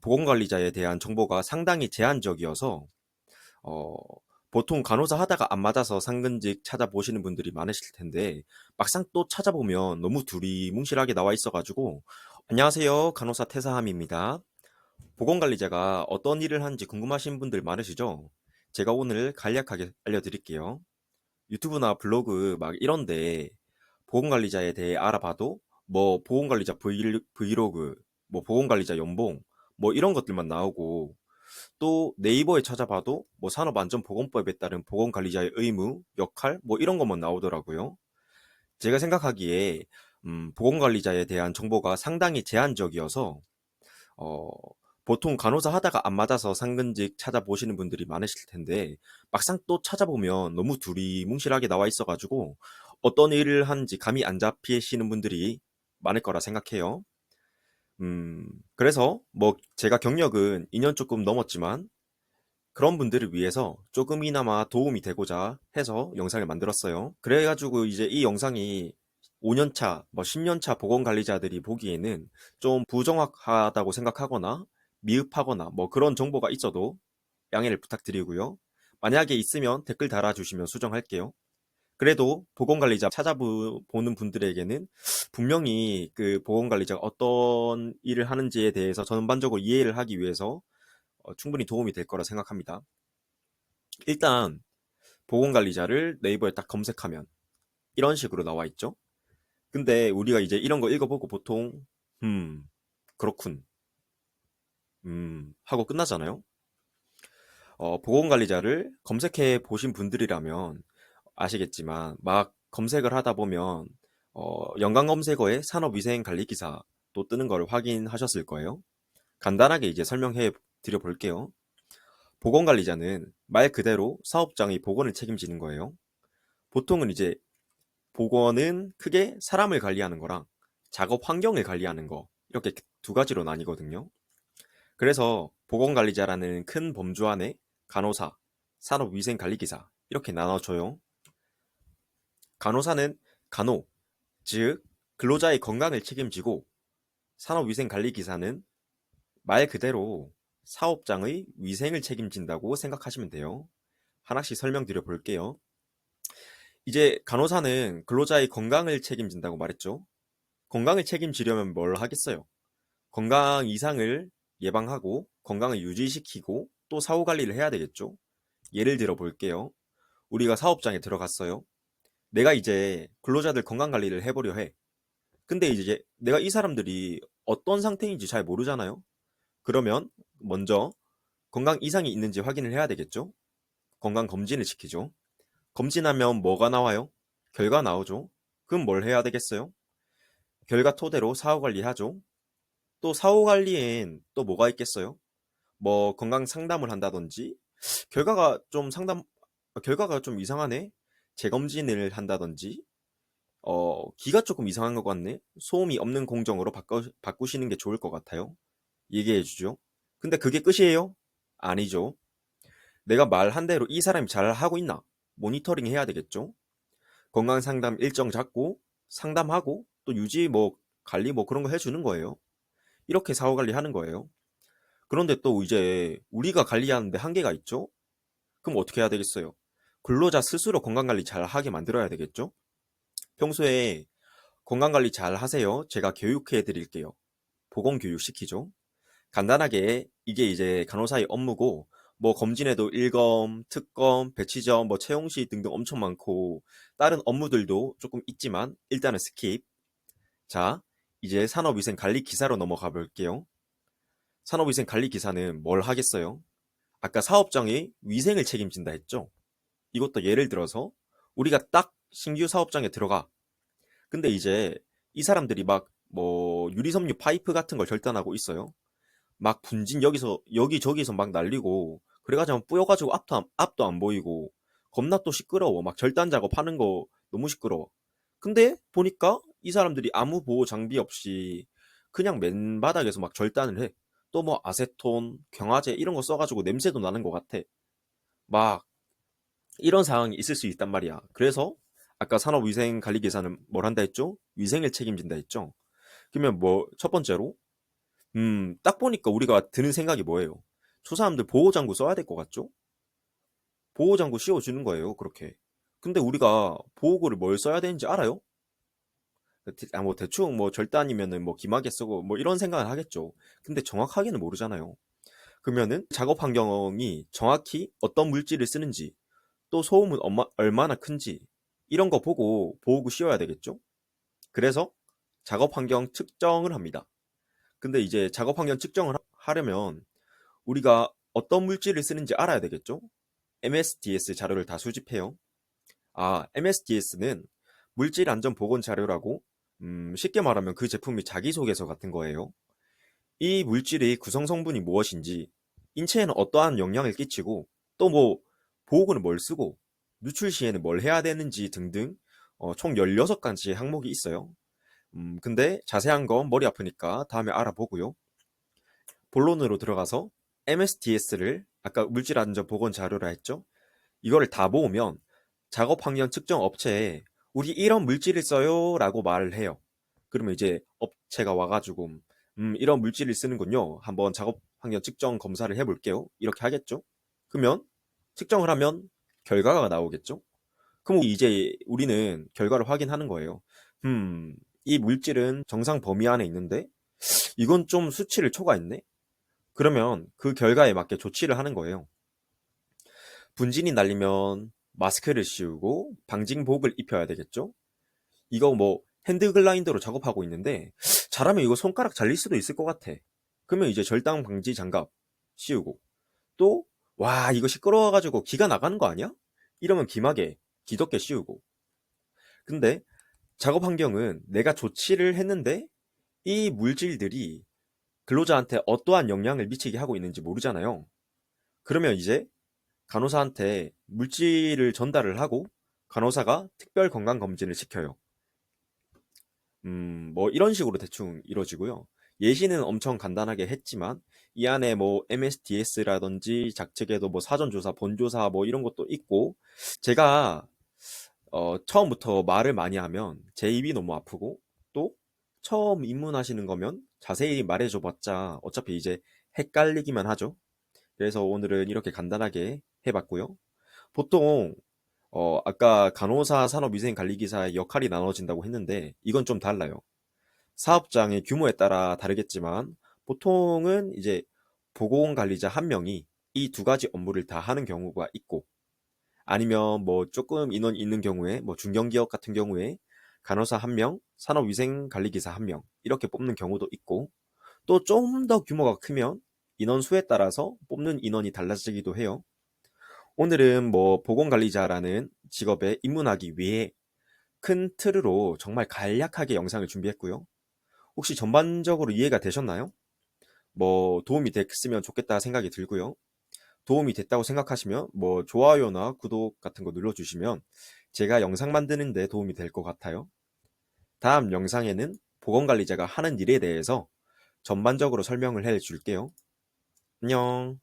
보건관리자에 대한 정보가 상당히 제한적이어서 어, 보통 간호사 하다가 안 맞아서 상근직 찾아보시는 분들이 많으실 텐데 막상 또 찾아보면 너무 두리뭉실하게 나와 있어가지고 안녕하세요, 간호사 태사함입니다. 보건관리자가 어떤 일을 하는지 궁금하신 분들 많으시죠? 제가 오늘 간략하게 알려드릴게요. 유튜브나 블로그 막 이런데 보건관리자에 대해 알아봐도 뭐 보건관리자 브이로그, 뭐 보건관리자 연봉, 뭐 이런 것들만 나오고, 또 네이버에 찾아봐도 뭐 산업안전보건법에 따른 보건관리자의 의무, 역할 뭐 이런 것만 나오더라고요. 제가 생각하기에 보건관리자에 대한 정보가 상당히 제한적이어서 어, 보통 간호사 하다가 안 맞아서 상근직 찾아보시는 분들이 많으실 텐데 막상 또 찾아보면 너무 두리뭉실하게 나와 있어가지고 어떤 일을 하는지 감이 안 잡히시는 분들이 많을 거라 생각해요. 그래서 뭐 제가 경력은 2년 조금 넘었지만 그런 분들을 위해서 조금이나마 도움이 되고자 해서 영상을 만들었어요. 그래가지고 이제 이 영상이 5년차, 뭐 10년차 보건관리자들이 보기에는 좀 부정확하다고 생각하거나 미흡하거나 뭐 그런 정보가 있어도 양해를 부탁드리고요. 만약에 있으면 댓글 달아주시면 수정할게요. 그래도 보건관리자 찾아보는 분들에게는 분명히 그 보건관리자가 어떤 일을 하는지에 대해서 전반적으로 이해를 하기 위해서 충분히 도움이 될 거라 생각합니다. 일단 보건관리자를 네이버에 딱 검색하면 이런 식으로 나와 있죠. 근데 우리가 이제 이런 거 읽어보고 보통 그렇군 하고 끝나잖아요. 보건관리자를 검색해 보신 분들이라면 아시겠지만 막 검색을 하다 보면 연관 검색어에 산업위생관리기사 또 뜨는 걸 확인하셨을 거예요. 간단하게 이제 설명해 드려 볼게요. 보건관리자는 말 그대로 사업장의 보건을 책임지는 거예요. 보통은 이제 보건은 크게 사람을 관리하는 거랑 작업 환경을 관리하는 거, 이렇게 두 가지로 나뉘거든요. 그래서 보건관리자라는 큰 범주 안에 간호사, 산업위생관리기사 이렇게 나눠줘요. 간호사는 간호, 즉 근로자의 건강을 책임지고, 산업위생관리기사는 말 그대로 사업장의 위생을 책임진다고 생각하시면 돼요. 하나씩 설명드려 볼게요. 이제 간호사는 근로자의 건강을 책임진다고 말했죠. 건강을 책임지려면 뭘 하겠어요? 건강 이상을 예방하고 건강을 유지시키고 또 사후 관리를 해야 되겠죠. 예를 들어 볼게요. 우리가 사업장에 들어갔어요. 내가 이제 근로자들 건강 관리를 해보려 해. 근데 이제 내가 이 사람들이 어떤 상태인지 잘 모르잖아요. 그러면 먼저 건강 이상이 있는지 확인을 해야 되겠죠. 건강 검진을 시키죠. 검진하면 뭐가 나와요? 결과 나오죠. 그럼 뭘 해야 되겠어요? 결과 토대로 사후 관리하죠. 또 사후 관리엔 또 뭐가 있겠어요? 뭐 건강 상담을 한다든지, 결과가 좀 상담 결과가 좀 이상하네. 재검진을 한다든지, 기가 조금 이상한 것 같네. 소음이 없는 공정으로 바꾸시는 게 좋을 것 같아요. 얘기해 주죠. 근데 그게 끝이에요? 아니죠. 내가 말한 대로 이 사람이 잘 하고 있나? 모니터링 해야 되겠죠. 건강 상담 일정 잡고 상담하고 또 유지 뭐 관리 뭐 그런 거 해주는 거예요. 이렇게 사후 관리하는 거예요. 그런데 또 이제 우리가 관리하는데 한계가 있죠? 그럼 어떻게 해야 되겠어요? 근로자 스스로 건강관리 잘 하게 만들어야 되겠죠? 평소에 건강관리 잘 하세요. 제가 교육해 드릴게요. 보건교육 시키죠. 간단하게 이게 이제 간호사의 업무고, 뭐 검진에도 일검, 특검, 배치점, 뭐 채용시 등등 엄청 많고 다른 업무들도 조금 있지만 일단은 스킵. 자, 이제 산업위생관리기사로 넘어가 볼게요. 산업위생관리기사는 뭘 하겠어요? 아까 사업장의 위생을 책임진다 했죠? 이것도 예를 들어서 우리가 딱 신규 사업장에 들어가. 근데 이제 이 사람들이 막 뭐 유리섬유 파이프 같은 걸 절단하고 있어요. 막 분진 여기서 여기저기서 막 날리고 그래가지고 뿌여가지고 앞도 안 보이고 겁나 또 시끄러워. 막 절단 작업하는 거 너무 시끄러워. 근데 보니까 이 사람들이 아무 보호 장비 없이 그냥 맨바닥에서 막 절단을 해. 또 뭐 아세톤, 경화제 이런 거 써가지고 냄새도 나는 것 같아. 막 이런 상황이 있을 수 있단 말이야. 그래서 아까 산업위생관리계사는 뭘 한다 했죠? 위생을 책임진다 했죠? 그러면 뭐 첫 번째로 딱 보니까 우리가 드는 생각이 뭐예요? 저 사람들 보호장구 써야 될 것 같죠? 보호장구 씌워주는 거예요, 그렇게. 근데 우리가 보호구를 뭘 써야 되는지 알아요? 뭐 대충 뭐 절대 아니면은 뭐 심하게 쓰고 뭐 이런 생각을 하겠죠. 근데 정확하게는 모르잖아요. 그러면은 작업 환경이 정확히 어떤 물질을 쓰는지, 또 소음은 얼마나 큰지 이런 거 보고 보호구 씌워야 되겠죠? 그래서 작업 환경 측정을 합니다. 근데 이제 작업 환경 측정을 하려면 우리가 어떤 물질을 쓰는지 알아야 되겠죠? MSDS 자료를 다 수집해요. MSDS는 물질 안전 보건 자료라고, 쉽게 말하면 그 제품이 자기소개서 같은 거예요. 이 물질의 구성 성분이 무엇인지, 인체에는 어떠한 영향을 끼치고, 또 뭐 보호구는 뭘 쓰고, 누출 시에는 뭘 해야 되는지 등등 총 16가지 항목이 있어요. 근데 자세한 건 머리 아프니까 다음에 알아보고요. 본론으로 들어가서 MSDS를 아까 물질 안전 보건 자료라 했죠? 이거를 다 모으면 작업 환경 측정 업체에 우리 이런 물질을 써요 라고 말을 해요. 그러면 이제 업체가 와가지고 이런 물질을 쓰는군요. 한번 작업 환경 측정 검사를 해볼게요. 이렇게 하겠죠. 그러면 측정을 하면 결과가 나오겠죠. 그럼 이제 우리는 결과를 확인하는 거예요. 이 물질은 정상 범위 안에 있는데 이건 좀 수치를 초과했네. 그러면 그 결과에 맞게 조치를 하는 거예요. 분진이 날리면 마스크를 씌우고 방진복을 입혀야 되겠죠? 이거 뭐 핸드 글라인더로 작업하고 있는데 잘하면 이거 손가락 잘릴 수도 있을 것 같아. 그러면 이제 절당 방지 장갑 씌우고, 또 와 이거 시끄러워가지고 기가 나가는 거 아니야? 이러면 기막에 기덮개 씌우고. 근데 작업 환경은 내가 조치를 했는데 이 물질들이 근로자한테 어떠한 영향을 미치게 하고 있는지 모르잖아요. 그러면 이제 간호사한테 물질을 전달을 하고 간호사가 특별 건강 검진을 시켜요. 뭐 이런 식으로 대충 이루어지고요. 예시는 엄청 간단하게 했지만 이 안에 뭐 MSDS라든지 작책에도 뭐 사전조사, 본조사 뭐 이런 것도 있고, 제가 처음부터 말을 많이 하면 제 입이 너무 아프고, 또 처음 입문하시는 거면 자세히 말해줘봤자 어차피 이제 헷갈리기만 하죠. 그래서 오늘은 이렇게 간단하게 해봤고요. 보통 아까 간호사 산업위생관리기사의 역할이 나눠진다고 했는데 이건 좀 달라요. 사업장의 규모에 따라 다르겠지만 보통은 이제 보건관리자 한 명이 이 두 가지 업무를 다 하는 경우가 있고, 아니면 뭐 조금 인원 있는 경우에 뭐 중견기업 같은 경우에 간호사 한 명, 산업위생관리기사 한 명 이렇게 뽑는 경우도 있고, 또 좀 더 규모가 크면 인원 수에 따라서 뽑는 인원이 달라지기도 해요. 오늘은 뭐 보건관리자라는 직업에 입문하기 위해 큰 틀으로 정말 간략하게 영상을 준비했고요. 혹시 전반적으로 이해가 되셨나요? 뭐 도움이 됐으면 좋겠다 생각이 들고요. 도움이 됐다고 생각하시면 뭐 좋아요나 구독 같은 거 눌러주시면 제가 영상 만드는데 도움이 될 것 같아요. 다음 영상에는 보건관리자가 하는 일에 대해서 전반적으로 설명을 해 줄게요. 안녕.